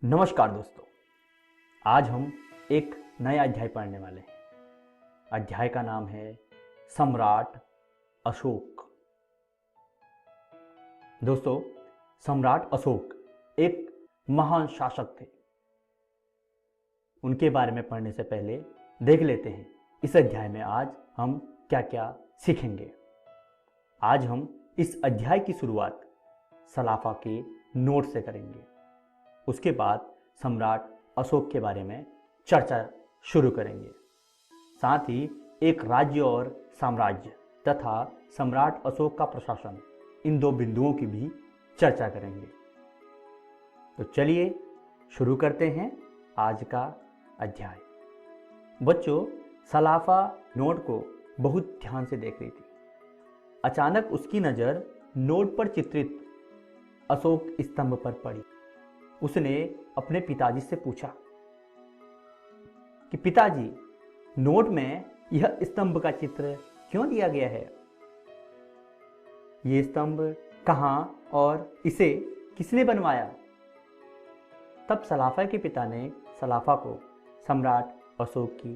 नमस्कार दोस्तों, आज हम एक नया अध्याय पढ़ने वाले हैं। अध्याय का नाम है सम्राट अशोक। दोस्तों, सम्राट अशोक एक महान शासक थे। उनके बारे में पढ़ने से पहले देख लेते हैं इस अध्याय में आज हम क्या क्या सीखेंगे। आज हम इस अध्याय की शुरुआत सलाफा के नोट से करेंगे। उसके बाद सम्राट अशोक के बारे में चर्चा शुरू करेंगे। साथ ही एक राज्य और साम्राज्य तथा सम्राट अशोक का प्रशासन, इन दो बिंदुओं की भी चर्चा करेंगे। तो चलिए शुरू करते हैं आज का अध्याय। बच्चों, सलाफा नोट को बहुत ध्यान से देख रही थी। अचानक उसकी नज़र नोट पर चित्रित अशोक स्तंभ पर पड़ी। उसने अपने पिताजी से पूछा कि पिताजी, नोट में यह स्तंभ का चित्र क्यों दिया गया है? ये स्तंभ कहाँ और इसे किसने बनवाया? तब सलाफा के पिता ने सलाफा को सम्राट अशोक की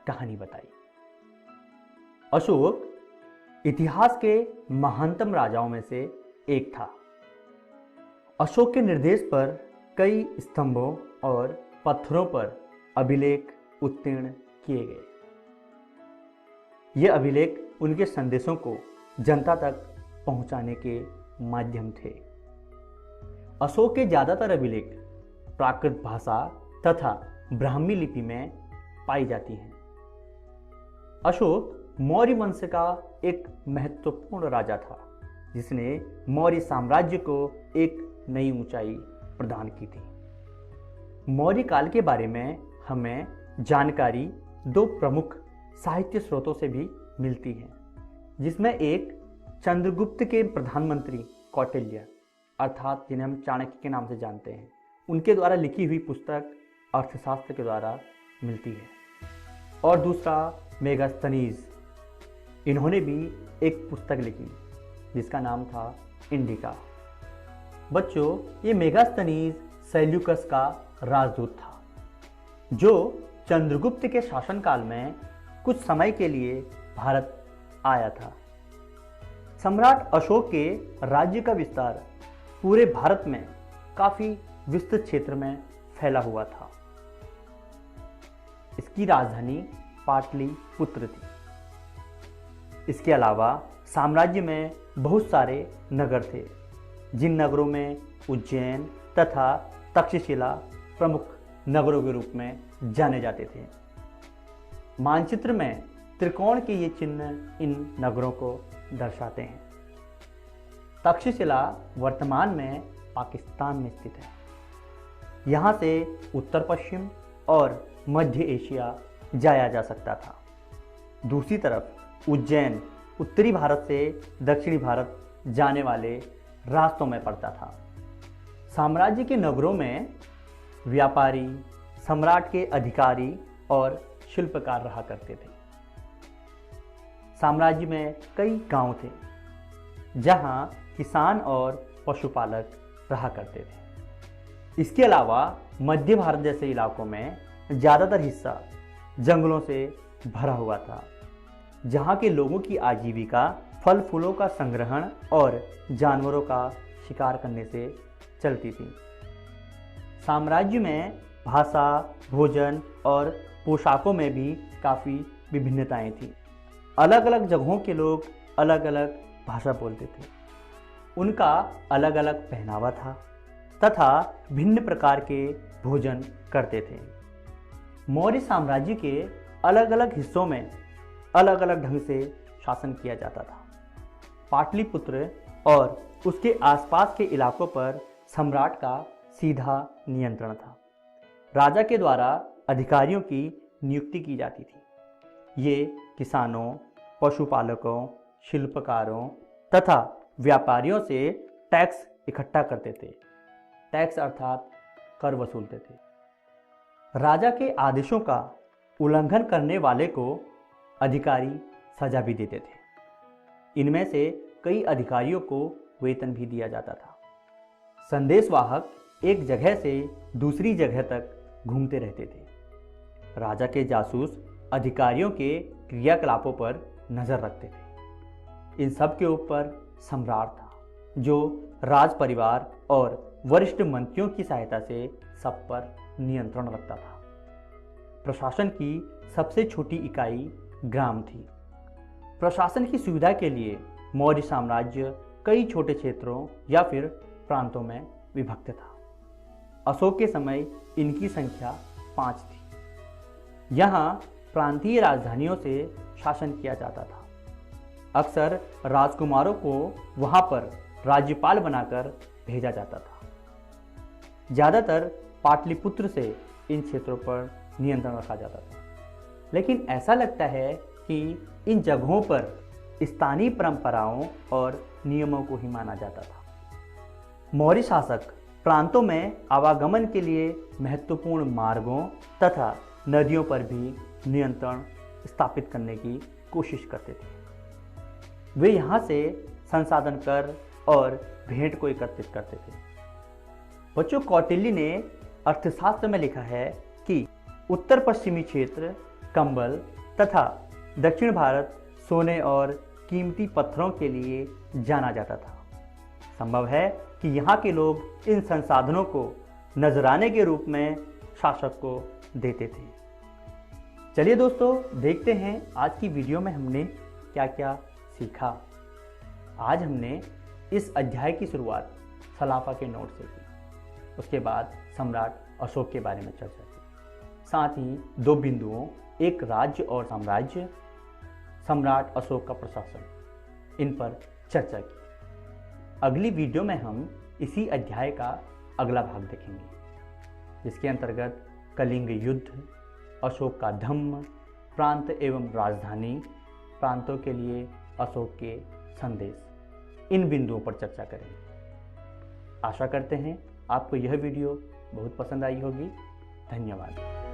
कहानी बताई। अशोक इतिहास के महानतम राजाओं में से एक था। अशोक के निर्देश पर कई स्तंभों और पत्थरों पर अभिलेख उत्तीर्ण किए गए। ये अभिलेख उनके संदेशों को जनता तक पहुंचाने के माध्यम थे। अशोक के ज़्यादातर अभिलेख प्राकृत भाषा तथा ब्राह्मी लिपि में पाई जाती हैं। अशोक मौर्य वंश का एक महत्वपूर्ण राजा था, जिसने मौर्य साम्राज्य को एक नई ऊंचाई प्रदान की थी। मौर्य काल के बारे में हमें जानकारी दो प्रमुख साहित्य स्रोतों से भी मिलती है, जिसमें एक चंद्रगुप्त के प्रधानमंत्री कौटिल्य, अर्थात जिन्हें हम चाणक्य के नाम से जानते हैं, उनके द्वारा लिखी हुई पुस्तक अर्थशास्त्र के द्वारा मिलती है, और दूसरा मेगास्थनीज। इन्होंने भी एक पुस्तक लिखी जिसका नाम था इंडिका। बच्चों, ये मेगास्थनीज सेल्यूकस का राजदूत था, जो चंद्रगुप्त के शासनकाल में कुछ समय के लिए भारत आया था। सम्राट अशोक के राज्य का विस्तार पूरे भारत में काफी विस्तृत क्षेत्र में फैला हुआ था। इसकी राजधानी पाटलिपुत्र थी। इसके अलावा साम्राज्य में बहुत सारे नगर थे, जिन नगरों में उज्जैन तथा तक्षशिला प्रमुख नगरों के रूप में जाने जाते थे। मानचित्र में त्रिकोण के ये चिन्ह इन नगरों को दर्शाते हैं। तक्षशिला वर्तमान में पाकिस्तान में स्थित है। यहाँ से उत्तर पश्चिम और मध्य एशिया जाया जा सकता था। दूसरी तरफ उज्जैन उत्तरी भारत से दक्षिणी भारत जाने वाले रास्तों में पड़ता था। साम्राज्य के नगरों में व्यापारी, सम्राट के अधिकारी और शिल्पकार रहा करते थे। साम्राज्य में कई गांव थे, जहां किसान और पशुपालक रहा करते थे। इसके अलावा मध्य भारत जैसे इलाकों में ज़्यादातर हिस्सा जंगलों से भरा हुआ था, जहां के लोगों की आजीविका फल फूलों का संग्रहण और जानवरों का शिकार करने से चलती थी। साम्राज्य में भाषा, भोजन और पोशाकों में भी काफ़ी विभिन्नताएं थीं। अलग अलग जगहों के लोग अलग अलग भाषा बोलते थे। उनका अलग अलग पहनावा था तथा भिन्न प्रकार के भोजन करते थे। मौर्य साम्राज्य के अलग अलग हिस्सों में अलग अलग ढंग से शासन किया जाता था। पाटलिपुत्र और उसके आसपास के इलाकों पर सम्राट का सीधा नियंत्रण था। राजा के द्वारा अधिकारियों की नियुक्ति की जाती थी। ये किसानों, पशुपालकों, शिल्पकारों तथा व्यापारियों से टैक्स इकट्ठा करते थे। टैक्स अर्थात कर वसूलते थे। राजा के आदेशों का उल्लंघन करने वाले को अधिकारी सजा भी देते थे। इनमें से कई अधिकारियों को वेतन भी दिया जाता था। संदेशवाहक एक जगह से दूसरी जगह तक घूमते रहते थे। राजा के जासूस अधिकारियों के क्रियाकलापों पर नजर रखते थे। इन सब के ऊपर सम्राट था, जो राज परिवार और वरिष्ठ मंत्रियों की सहायता से सब पर नियंत्रण रखता था। प्रशासन की सबसे छोटी इकाई ग्राम थी। प्रशासन की सुविधा के लिए मौर्य साम्राज्य कई छोटे क्षेत्रों या फिर प्रांतों में विभक्त था। अशोक के समय इनकी संख्या 5 थी। यहाँ प्रांतीय राजधानियों से शासन किया जाता था। अक्सर राजकुमारों को वहाँ पर राज्यपाल बनाकर भेजा जाता था। ज़्यादातर पाटलिपुत्र से इन क्षेत्रों पर नियंत्रण रखा जाता था, लेकिन ऐसा लगता है कि इन जगहों पर स्थानीय परंपराओं और नियमों को ही माना जाता था। मौर्य शासक प्रांतों में आवागमन के लिए महत्वपूर्ण मार्गों तथा नदियों पर भी नियंत्रण स्थापित करने की कोशिश करते थे। वे यहाँ से संसाधन कर और भेंट को एकत्रित करते थे। बच्चों, कौटिल्य ने अर्थशास्त्र में लिखा है कि उत्तर पश्चिमी क्षेत्र कंबल तथा दक्षिण भारत सोने और कीमती पत्थरों के लिए जाना जाता था। संभव है कि यहाँ के लोग इन संसाधनों को नजराने के रूप में शासक को देते थे। चलिए दोस्तों, देखते हैं आज की वीडियो में हमने क्या क्या सीखा। आज हमने इस अध्याय की शुरुआत सलाफा के नोट से की। उसके बाद सम्राट अशोक के बारे में चर्चा की। साथ ही 2 बिंदुओं, एक राज्य और साम्राज्य, सम्राट अशोक का प्रशासन, इन पर चर्चा की। अगली वीडियो में हम इसी अध्याय का अगला भाग देखेंगे, जिसके अंतर्गत कलिंग युद्ध, अशोक का धम्म, प्रांत एवं राजधानी, प्रांतों के लिए अशोक के संदेश, इन बिंदुओं पर चर्चा करेंगे। आशा करते हैं आपको यह वीडियो बहुत पसंद आई होगी। धन्यवाद।